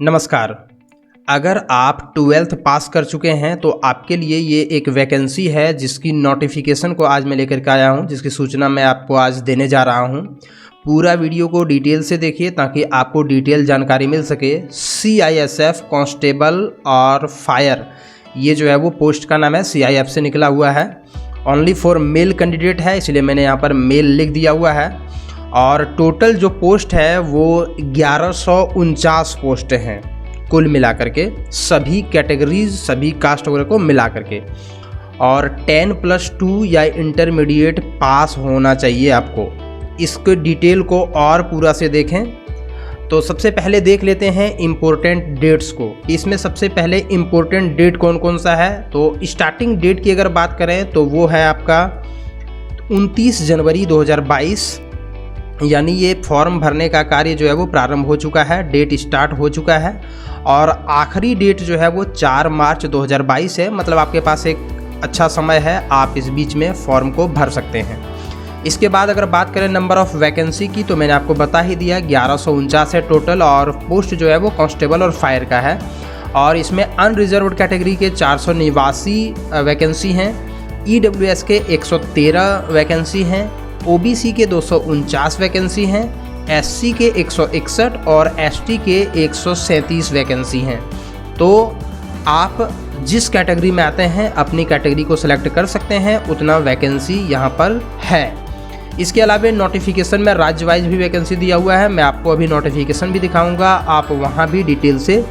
नमस्कार। अगर आप 12th पास कर चुके हैं तो आपके लिए ये एक वैकेंसी है जिसकी नोटिफिकेशन को आज मैं लेकर के आया हूँ, जिसकी सूचना मैं आपको आज देने जा रहा हूँ। पूरा वीडियो को डिटेल से देखिए ताकि आपको डिटेल जानकारी मिल सके। CISF कांस्टेबल और फायर, ये जो है वो पोस्ट का नाम है, CIF से निकला हुआ है। ओनली फॉर मेल कैंडिडेट है, इसलिए मैंने यहाँ पर मेल लिख दिया हुआ है। और टोटल जो पोस्ट है वो 1149 पोस्ट हैं कुल मिलाकर के, सभी कैटेगरीज, सभी कास्ट वगैरह को मिला करके। और 10+2 या इंटरमीडिएट पास होना चाहिए आपको। इसके डिटेल को और पूरा से देखें तो सबसे पहले देख लेते हैं इम्पोर्टेंट डेट्स को। इसमें सबसे पहले इम्पोर्टेंट डेट कौन कौन सा है, तो स्टार्टिंग डेट की अगर बात करें तो वो है आपका 29 जनवरी 2022, यानी ये फॉर्म भरने का कार्य जो है वो प्रारंभ हो चुका है, डेट स्टार्ट हो चुका है। और आखिरी डेट जो है वो 4 मार्च 2022 है, मतलब आपके पास एक अच्छा समय है, आप इस बीच में फॉर्म को भर सकते हैं। इसके बाद अगर बात करें नंबर ऑफ़ वैकेंसी की, तो मैंने आपको बता ही दिया 1149 है टोटल, और पोस्ट जो है वो कांस्टेबल और फायर का है। और इसमें अनरिजर्व्ड कैटेगरी के 489 वैकेंसी हैं, EWS के 113 वैकेंसी हैं, OBC के 249 वैकेंसी हैं, SC के 161 और ST के 137 वैकेंसी हैं। तो आप जिस कैटेगरी में आते हैं अपनी कैटेगरी को सिलेक्ट कर सकते हैं, उतना वैकेंसी यहाँ पर है। इसके अलावा नोटिफिकेशन में राज्य वाइज भी वैकेंसी दिया हुआ है, मैं आपको अभी नोटिफिकेशन भी दिखाऊंगा, आप वहाँ भी डिटेल से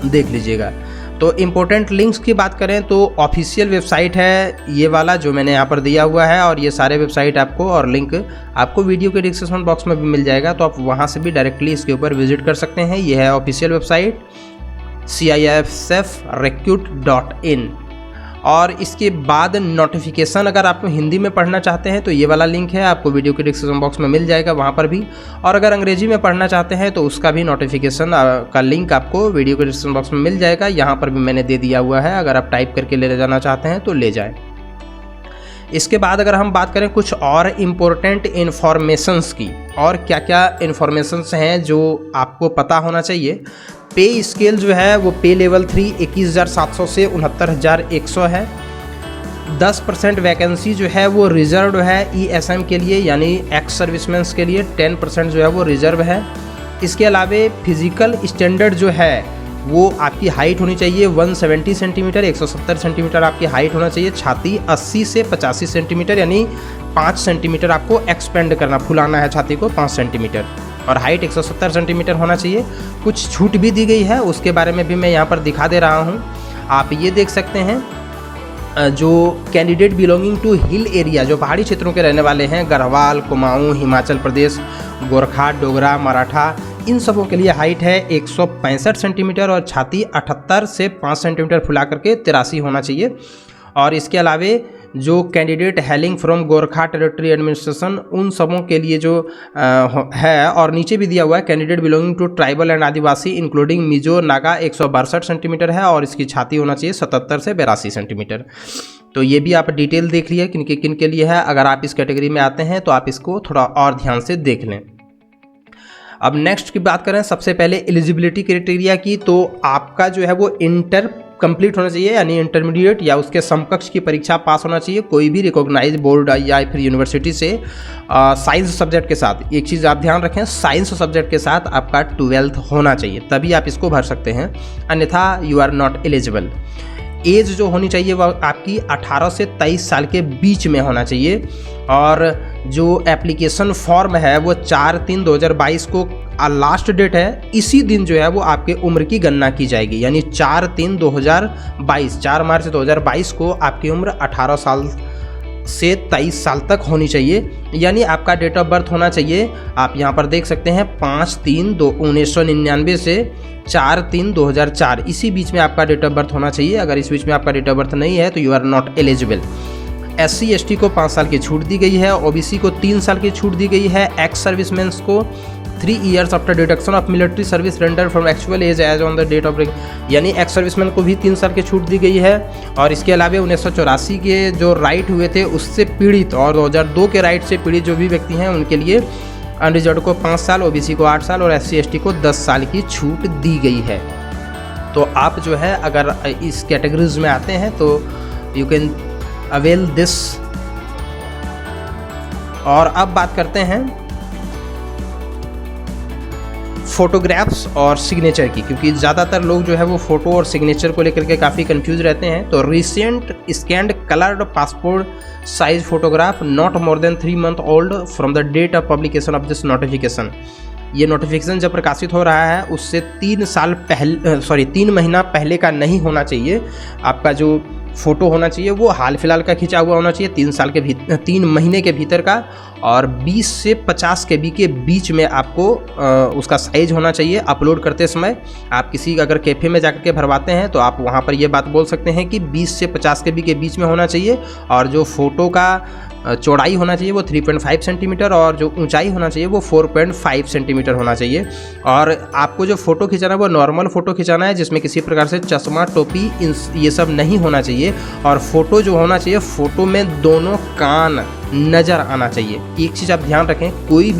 देख लीजिएगा। तो इम्पोर्टेंट लिंक्स की बात करें तो ऑफिशियल वेबसाइट है ये वाला जो मैंने यहाँ पर दिया हुआ है, और ये सारे वेबसाइट आपको और लिंक आपको वीडियो के डिस्क्रिप्शन बॉक्स में भी मिल जाएगा, तो आप वहाँ से भी डायरेक्टली इसके ऊपर विजिट कर सकते हैं। ये है ऑफिशियल वेबसाइट CISFrecruit.in। और इसके बाद नोटिफिकेशन अगर आप हिंदी में पढ़ना चाहते हैं तो ये वाला लिंक है, आपको वीडियो के डिस्क्रिप्शन बॉक्स में मिल जाएगा वहाँ पर भी। और अगर अंग्रेजी में पढ़ना चाहते हैं तो उसका भी नोटिफिकेशन का लिंक आपको वीडियो के डिस्क्रिप्शन बॉक्स में मिल जाएगा, यहाँ पर भी मैंने दे दिया हुआ है, अगर आप टाइप करके ले जाना चाहते हैं तो ले जाएँ। इसके बाद अगर हम बात करें कुछ और इम्पोर्टेंट इन्फॉर्मेशंस की, और क्या क्या इन्फॉर्मेशंस हैं जो आपको पता होना चाहिए। पे स्केल जो है वो पे लेवल 3 21,700 से 69,100 है। 10% वैकेंसी जो है वो रिजर्व है ESM के लिए, यानी एक्स सर्विसमैन के लिए 10% जो है वो रिजर्व है। इसके अलावा फिजिकल स्टैंडर्ड जो है वो आपकी हाइट होनी चाहिए 170 सेंटीमीटर, 170 सेंटीमीटर आपकी हाइट होना चाहिए। छाती 80 से 85 सेंटीमीटर, यानी 5 सेंटीमीटर आपको एक्सपेंड करना, फुलाना है छाती को 5 सेंटीमीटर, और हाइट 170 सेंटीमीटर होना चाहिए। कुछ छूट भी दी गई है, उसके बारे में भी मैं यहाँ पर दिखा दे रहा हूँ। आप ये देख सकते हैं, जो candidate belonging to hill area, जो पहाड़ी क्षेत्रों के रहने वाले हैं, गढ़वाल, कुमाऊँ, हिमाचल प्रदेश, गोरखा, डोगरा, मराठा, इन सबों के लिए हाइट है 165 सेंटीमीटर और छाती 78 से 5 सेंटीमीटर फुला करके 83 होना चाहिए। और इसके अलावा जो candidate hailing from Gorkha territory administration, उन सबों के लिए जो है, और नीचे भी दिया हुआ है candidate belonging to tribal and आदिवासी इंक्लूडिंग मिजो, नागा 162 सेंटीमीटर है, और इसकी छाती होना चाहिए 77 से 82 सेंटीमीटर। तो ये भी आप डिटेल देख लिया किन के लिए है। अगर आप इस कैटेगरी में आते हैं तो आप इसको थोड़ा और ध्यान से देख लें। अब नेक्स्ट की बात करें, सबसे पहले एलिजिबिलिटी क्राइटेरिया की, तो आपका जो है वो इंटर कंप्लीट होना चाहिए, यानी इंटरमीडिएट या उसके समकक्ष की परीक्षा पास होना चाहिए कोई भी रिकॉग्नाइज बोर्ड या फिर यूनिवर्सिटी से, साइंस सब्जेक्ट के साथ। एक चीज़ आप ध्यान रखें, साइंस सब्जेक्ट के साथ आपका 12th होना चाहिए, तभी आप इसको भर सकते हैं, अन्यथा you are not eligible. Age जो होनी चाहिए वह आपकी 18 से 23 साल के बीच में होना चाहिए। और जो एप्लीकेशन फॉर्म है वो 4/3/2022 को लास्ट डेट है, इसी दिन जो है वो आपके उम्र की गणना की जाएगी, यानी 4/3/2022, 4 मार्च 2022 को आपकी उम्र 18 साल से 23 साल तक होनी चाहिए, यानी आपका डेट ऑफ बर्थ होना चाहिए। आप यहाँ पर देख सकते हैं 5/3/1999 से 4/3/2004, इसी बीच में आपका डेट ऑफ बर्थ होना चाहिए। अगर इस बीच में आपका डेट ऑफ बर्थ नहीं है तो you are not eligible. SC ST को 5 साल की छूट दी गई है, OBC को 3 साल की छूट दी गई है, एक्स सर्विसमैन को 3 years after deduction of military service render from actual age age on the date of, यानी एक्स सर्विसमैन को भी 3 साल की छूट दी गई है। और इसके अलावा 1984 के जो राइट हुए थे उससे पीड़ित और 2002 के राइट से पीड़ित जो भी व्यक्ति हैं उनके लिए अनरिजर्व को 5 साल, ओबीसी को 8 साल और SC ST को 10 साल की छूट दी गई है। तो आप जो है अगर इस कैटेगरीज में आते हैं तो यू कैन अवेल दिस। और अब बात करते हैं फोटोग्राफ्स और सिग्नेचर की, क्योंकि ज़्यादातर लोग जो है वो फ़ोटो और सिग्नेचर को लेकर के काफ़ी कंफ्यूज रहते हैं। तो recent scanned coloured passport size photograph not more than 3 months old from the date of publication of this notification. ये नोटिफिकेशन जब प्रकाशित हो रहा है उससे 3 महीना पहले का नहीं होना चाहिए। आपका जो फ़ोटो होना चाहिए वो हाल फिलहाल का खींचा हुआ होना चाहिए, 3 महीने के भीतर का, और 20 से 50 KB के बीच में आपको उसका साइज़ होना चाहिए। अपलोड करते समय आप किसी अगर कैफ़े में जाकर के भरवाते हैं तो आप वहाँ पर ये बात बोल सकते हैं कि 20 से 50 KB के बीच में होना चाहिए, और जो फ़ोटो का चौड़ाई होना चाहिए वो 3.5 सेंटीमीटर और जो ऊंचाई होना चाहिए वो 4.5 सेंटीमीटर होना चाहिए। और आपको जो फ़ोटो खिंचाना है वो नॉर्मल फ़ोटो खिंचाना है, जिसमें किसी प्रकार से चश्मा, टोपी ये सब नहीं होना चाहिए। और फ़ोटो जो होना चाहिए, फ़ोटो में दोनों कान नज़र आना चाहिए। एक चीज़ आप ध्यान रखें, कोई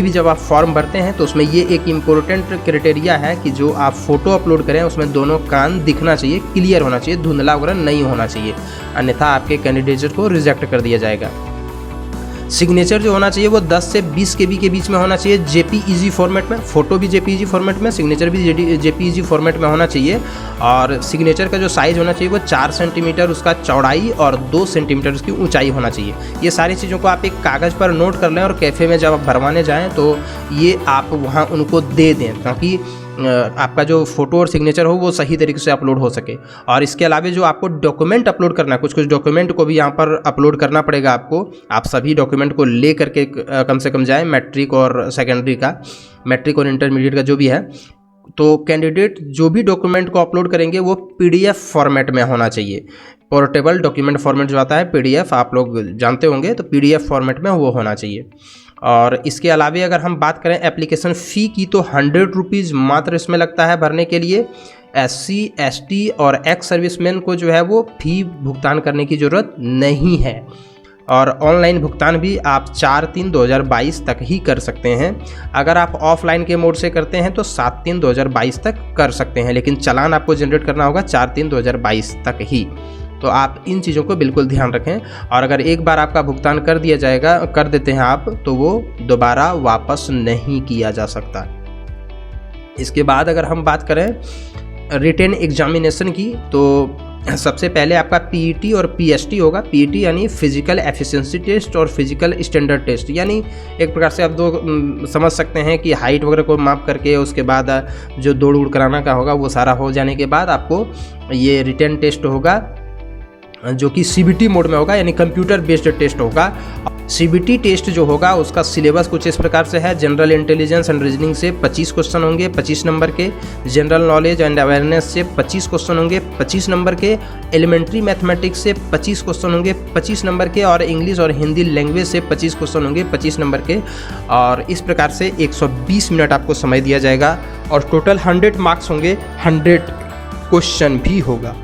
भी जब आप फॉर्म भरते हैं तो उसमें ये एक इम्पोर्टेंट क्राइटेरिया है कि जो आप फ़ोटो अपलोड करें उसमें दोनों कान दिखना चाहिए, क्लियर होना चाहिए, धुंधला वगैरह नहीं होना चाहिए, अन्यथा आपके कैंडिडेट को रिजेक्ट कर दिया जाएगा। सिग्नेचर जो होना चाहिए वो 10 से 20 KB के बीच में होना चाहिए, JPEG फॉर्मेट में। फ़ोटो भी JPEG फॉर्मेट में, सिग्नेचर भी JPEG फॉर्मेट में होना चाहिए। और सिग्नेचर का जो साइज़ होना चाहिए वो 4 सेंटीमीटर उसका चौड़ाई और 2 सेंटीमीटर उसकी ऊंचाई होना चाहिए। ये सारी चीज़ों को आप एक कागज़ पर नोट कर लें और कैफ़े में जब आप भरवाने जाएँ तो ये आप वहाँ उनको दे दें, ताकि आपका जो फ़ोटो और सिग्नेचर हो वो सही तरीके से अपलोड हो सके। और इसके अलावा जो आपको डॉक्यूमेंट अपलोड करना है, कुछ डॉक्यूमेंट को भी यहाँ पर अपलोड करना पड़ेगा आपको। आप सभी डॉक्यूमेंट को ले करके कम से कम जाएँ, मैट्रिक और सेकेंडरी का, मैट्रिक और इंटरमीडिएट का जो भी है। तो कैंडिडेट जो भी डॉक्यूमेंट को अपलोड करेंगे वो PDF फॉर्मेट में होना चाहिए। पोर्टेबल डॉक्यूमेंट फॉर्मेट जो आता है PDF, आप लोग जानते होंगे, तो PDF फॉर्मेट में वो होना चाहिए। और इसके अलावा अगर हम बात करें एप्लीकेशन फ़ी की तो 100 रुपीज़ मात्र इसमें लगता है भरने के लिए। SC ST और एक्स सर्विसमैन को जो है वो फ़ी भुगतान करने की ज़रूरत नहीं है। और ऑनलाइन भुगतान भी आप 4/3/2022 तक ही कर सकते हैं। अगर आप ऑफलाइन के मोड से करते हैं तो 7/3/2022 तक कर सकते हैं, लेकिन चालान आपको जनरेट करना होगा 4/3/2022 तक ही। तो आप इन चीज़ों को बिल्कुल ध्यान रखें। और अगर एक बार आपका भुगतान कर देते हैं आप, तो वो दोबारा वापस नहीं किया जा सकता। इसके बाद अगर हम बात करें रिटेन एग्जामिनेशन की, तो सबसे पहले आपका PET और PST होगा। PET यानी फिजिकल एफिशिएंसी टेस्ट और फिजिकल स्टैंडर्ड टेस्ट, यानी एक प्रकार से आप दो समझ सकते हैं कि हाइट वगैरह को माप करके उसके बाद जो दौड़ उड़ कराना का होगा वो सारा हो जाने के बाद आपको ये रिटेन टेस्ट होगा, जो कि CBT मोड में होगा, यानी कंप्यूटर बेस्ड टेस्ट होगा। CBT टेस्ट जो होगा उसका सिलेबस कुछ इस प्रकार से है। जनरल इंटेलिजेंस एंड रीजनिंग से 25 क्वेश्चन होंगे 25 नंबर के, जनरल नॉलेज एंड अवेयरनेस से 25 क्वेश्चन होंगे 25 नंबर के, एलिमेंट्री मैथमेटिक्स से 25 क्वेश्चन होंगे 25 नंबर के, और इंग्लिश और हिंदी लैंग्वेज से 25 क्वेश्चन होंगे 25 नंबर के। और इस प्रकार से 120 मिनट आपको समय दिया जाएगा और टोटल 100 मार्क्स होंगे, 100 क्वेश्चन भी होगा।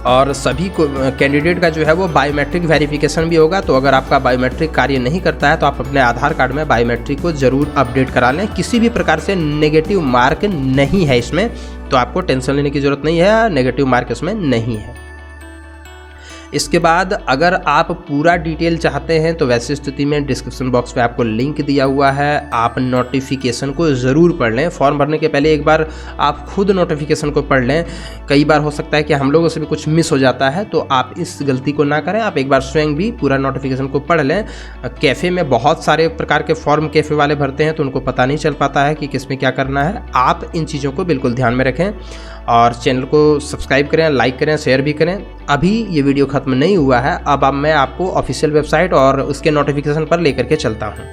और सभी को कैंडिडेट का जो है वो बायोमेट्रिक वेरिफिकेशन भी होगा। तो अगर आपका बायोमेट्रिक कार्य नहीं करता है तो आप अपने आधार कार्ड में बायोमेट्रिक को ज़रूर अपडेट करा लें। किसी भी प्रकार से नेगेटिव मार्क नहीं है इसमें, तो आपको टेंशन लेने की ज़रूरत नहीं है, नेगेटिव मार्क इसमें नहीं है। इसके बाद अगर आप पूरा डिटेल चाहते हैं तो वैसी स्थिति में डिस्क्रिप्शन बॉक्स में आपको लिंक दिया हुआ है, आप नोटिफिकेशन को ज़रूर पढ़ लें। फॉर्म भरने के पहले एक बार आप खुद नोटिफिकेशन को पढ़ लें। कई बार हो सकता है कि हम लोगों से भी कुछ मिस हो जाता है, तो आप इस गलती को ना करें। आप एक बार स्वयं भी पूरा नोटिफिकेशन को पढ़ लें। कैफ़े में बहुत सारे प्रकार के फॉर्म कैफ़े वाले भरते हैं तो उनको पता नहीं चल पाता है कि किस में क्या करना है। आप इन चीज़ों को बिल्कुल ध्यान में रखें और चैनल को सब्सक्राइब करें, लाइक करें, शेयर भी करें। अभी ये वीडियो ख़त्म नहीं हुआ है, अब मैं आपको ऑफिशियल वेबसाइट और उसके नोटिफिकेशन पर लेकर के चलता हूँ।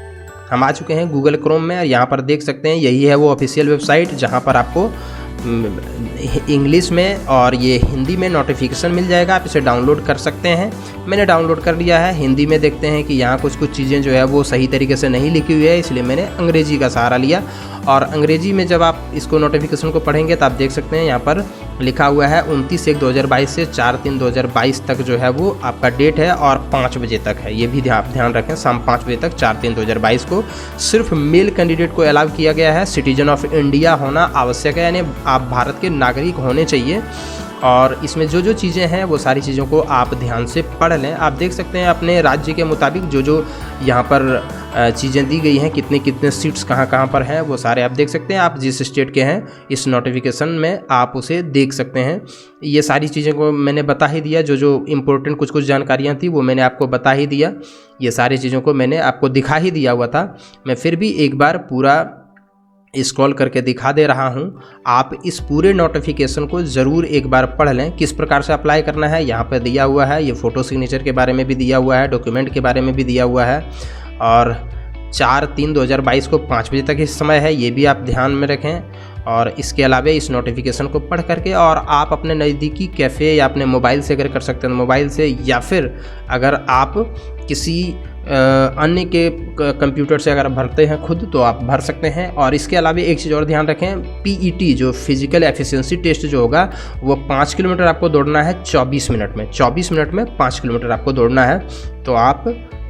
हम आ चुके हैं गूगल क्रोम में, यहाँ पर देख सकते हैं यही है वो ऑफिशियल वेबसाइट जहाँ पर आपको इंग्लिश में और ये हिंदी में नोटिफिकेशन मिल जाएगा। आप इसे डाउनलोड कर सकते हैं। मैंने डाउनलोड कर लिया है। हिंदी में देखते हैं कि यहाँ कुछ चीज़ें जो है वो सही तरीके से नहीं लिखी हुई है, इसलिए मैंने अंग्रेजी का सहारा लिया। और अंग्रेजी में जब आप इसको नोटिफिकेशन को पढ़ेंगे तो आप देख सकते हैं यहाँ पर लिखा हुआ है 29/1/2022 से 4/3/2022 तक जो है वो आपका डेट है और 5 बजे तक है। ये भी ध्यान रखें, शाम 5 बजे तक 4/3/2022 को सिर्फ मेल कैंडिडेट को अलाउ किया गया है। सिटीजन ऑफ इंडिया होना आवश्यक है, यानी आप भारत के नागरिक होने चाहिए। और इसमें जो चीज़ें हैं वो सारी चीज़ों को आप ध्यान से पढ़ लें। आप देख सकते हैं अपने राज्य के मुताबिक जो यहाँ पर चीज़ें दी गई हैं, कितने सीट्स कहाँ पर हैं, वो सारे आप देख सकते हैं। आप जिस स्टेट के हैं इस नोटिफिकेशन में आप उसे देख सकते हैं। ये सारी चीज़ें को मैंने बता ही दिया, जो इम्पोर्टेंट कुछ जानकारियाँ थी वो मैंने आपको बता ही दिया। ये सारी चीज़ों को मैंने आपको दिखा ही दिया हुआ था। मैं फिर भी एक बार पूरा स्क्रॉल करके दिखा दे रहा हूं। आप इस पूरे नोटिफिकेशन को ज़रूर एक बार पढ़ लें। किस प्रकार से अप्लाई करना है यहाँ पर दिया हुआ है। ये फ़ोटो सिग्नेचर के बारे में भी दिया हुआ है, डॉक्यूमेंट के बारे में भी दिया हुआ है। और 4/3/2022 को 5 बजे तक इस समय है, ये भी आप ध्यान में रखें। और इसके अलावा इस नोटिफिकेशन को पढ़ करके और आप अपने नज़दीकी कैफ़े या अपने मोबाइल से अगर कर सकते हैं मोबाइल से, या फिर अगर आप किसी अन्य के कंप्यूटर से अगर भरते हैं खुद तो आप भर सकते हैं। और इसके अलावा एक चीज़ और ध्यान रखें, PET जो फिजिकल एफिशिएंसी टेस्ट जो होगा वो 5 किलोमीटर आपको दौड़ना है 24 मिनट में। 24 मिनट में 5 किलोमीटर आपको दौड़ना है। तो आप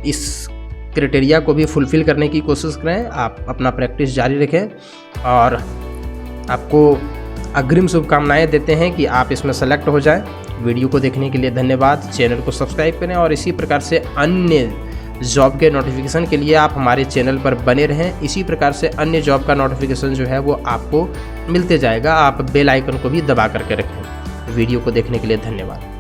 इस क्राइटेरिया को भी फुलफ़िल करने की कोशिश करें, आप अपना प्रैक्टिस जारी रखें। और आपको अग्रिम शुभकामनाएं देते हैं कि आप इसमें सेलेक्ट हो जाएं। वीडियो को देखने के लिए धन्यवाद। चैनल को सब्सक्राइब करें और इसी प्रकार से अन्य जॉब के नोटिफिकेशन के लिए आप हमारे चैनल पर बने रहें। इसी प्रकार से अन्य जॉब का नोटिफिकेशन जो है वो आपको मिलते जाएगा। आप बेल आइकन को भी दबा करके रखें। वीडियो को देखने के लिए धन्यवाद।